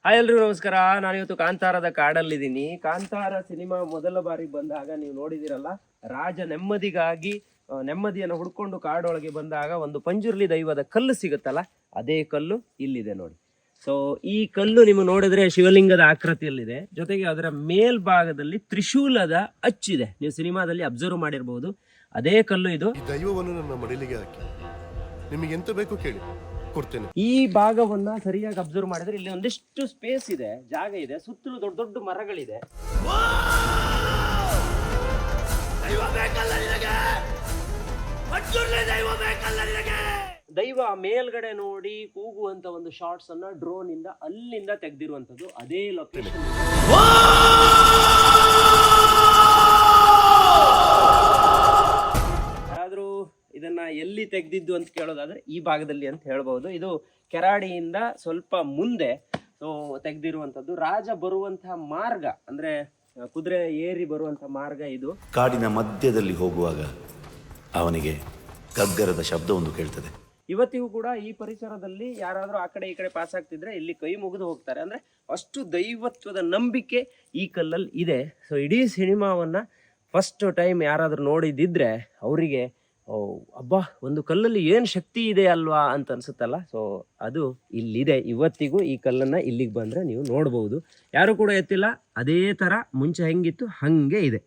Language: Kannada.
ಹಾಯ್ ಎಲ್ರಿಗೂ ನಮಸ್ಕಾರ. ನಾನಿವತ್ತು ಕಾಂತಾರದ ಕಾಡಲ್ಲಿದ್ದೀನಿ. ಕಾಂತಾರ ಸಿನಿಮಾ ಮೊದಲ ಬಾರಿ ಬಂದಾಗ ನೀವು ನೋಡಿದಿರಲ್ಲ, ರಾಜ ನೆಮ್ಮದಿಯನ್ನು ಹುಡ್ಕೊಂಡು ಕಾಡೊಳಗೆ ಬಂದಾಗ ಒಂದು ಪಂಜುರ್ಲಿ ದೈವದ ಕಲ್ಲು ಸಿಗುತ್ತಲ್ಲ, ಅದೇ ಕಲ್ಲು ಇಲ್ಲಿದೆ ನೋಡಿ. ಸೊ ಈ ಕಲ್ಲು ನೀವು ನೋಡಿದ್ರೆ ಶಿವಲಿಂಗದ ಆಕೃತಿಯಲ್ಲಿದೆ, ಜೊತೆಗೆ ಅದರ ಮೇಲ್ಭಾಗದಲ್ಲಿ ತ್ರಿಶೂಲದ ಅಚ್ಚಿದೆ. ನೀವು ಸಿನಿಮಾದಲ್ಲಿ ಅಬ್ಸರ್ವ್ ಮಾಡಿರ್ಬೋದು, ಅದೇ ಕಲ್ಲು ಇದು. ಈ ದೈವವನ್ನು ನನ್ನ ಮಡಿಲಿಗೆ ಹಾಕಿ ನಿಮಗೆ ಎಂತ ಬೇಕು ಕೇಳಿ ಕೊಡ್ತೇನೆ. ಈ ಭಾಗವನ್ನ ಸರಿಯಾಗಿ ಅಬ್ಸರ್ವ್ ಮಾಡಿದ್ರೆ ಇಲ್ಲಿ ಒಂದಿಷ್ಟು ಸ್ಪೇಸ್ ಇದೆ, ಜಾಗ ಇದೆ, ಸುತ್ತಲೂ ದೊಡ್ಡ ದೊಡ್ಡ ಮರಗಳಿದೆ. ದೈವ ಮೇಲ್ಗಡೆ ನೋಡಿ ಕೂಗುವಂತ ಒಂದು ಶಾರ್ಟ್ಸ್ ಅನ್ನ ಡ್ರೋನ್ ಇಂದ ಅಲ್ಲಿಂದ ತೆಗೆದಿರುವಂತದ್ದು ಅದೇ ಲೊಕೇಶನ್. ಯಾರಾದ್ರೂ ಇದನ್ನ ಎಲ್ಲಿ ತೆಗೆದಿದ್ದು ಅಂತ ಕೇಳೋದಾದ್ರೆ ಈ ಭಾಗದಲ್ಲಿ ಅಂತ ಹೇಳ್ಬಹುದು. ಇದು ಕೆರಾಡಿಯಿಂದ ಸ್ವಲ್ಪ ಮುಂದೆ ತೆಗೆದಿರುವಂತದ್ದು. ರಾಜ ಬರುವಂತಹ ಮಾರ್ಗ ಅಂದ್ರೆ ಕುದುರೆ ಏರಿ ಬರುವಂತಹ ಮಾರ್ಗ ಇದು. ಕಾಡಿನ ಮಧ್ಯದಲ್ಲಿ ಹೋಗುವಾಗ ಅವನಿಗೆ ಗಗ್ಗರದ ಶಬ್ದವೊಂದು ಕೇಳ್ತದೆ. ಇವತ್ತಿಗೂ ಕೂಡ ಈ ಪರಿಸರದಲ್ಲಿ ಯಾರಾದ್ರೂ ಆ ಕಡೆ ಈ ಕಡೆ ಪಾಸ್ ಆಗ್ತಿದ್ರೆ ಇಲ್ಲಿ ಕೈ ಮುಗಿದು ಹೋಗ್ತಾರೆ. ಅಂದ್ರೆ ಅಷ್ಟು ದೈವತ್ವದ ನಂಬಿಕೆ ಈ ಕಲ್ಲಲ್ಲಿ ಇದೆ. ಸೊ ಇಡೀ ಸಿನಿಮಾವನ್ನ ಫಸ್ಟ್ ಟೈಮ್ ಯಾರಾದ್ರೂ ನೋಡಿದಿದ್ರೆ ಅವರಿಗೆ ಅಬ್ಬಾ, ಒಂದು ಕಲ್ಲಲ್ಲಿ ಏನು ಶಕ್ತಿ ಇದೆ ಅಲ್ವಾ ಅಂತ ಅನ್ಸುತ್ತಲ್ಲ. ಸೊ ಅದು ಇಲ್ಲಿದೆ. ಇವತ್ತಿಗೂ ಈ ಕಲ್ಲನ್ನ ಇಲ್ಲಿಗೆ ಬಂದ್ರೆ ನೀವು ನೋಡ್ಬೋದು. ಯಾರು ಕೂಡ ಎತ್ತಿಲ್ಲ, ಅದೇ ತರ ಮುಂಚೆ ಹೆಂಗಿತ್ತು ಹಂಗೆ ಇದೆ.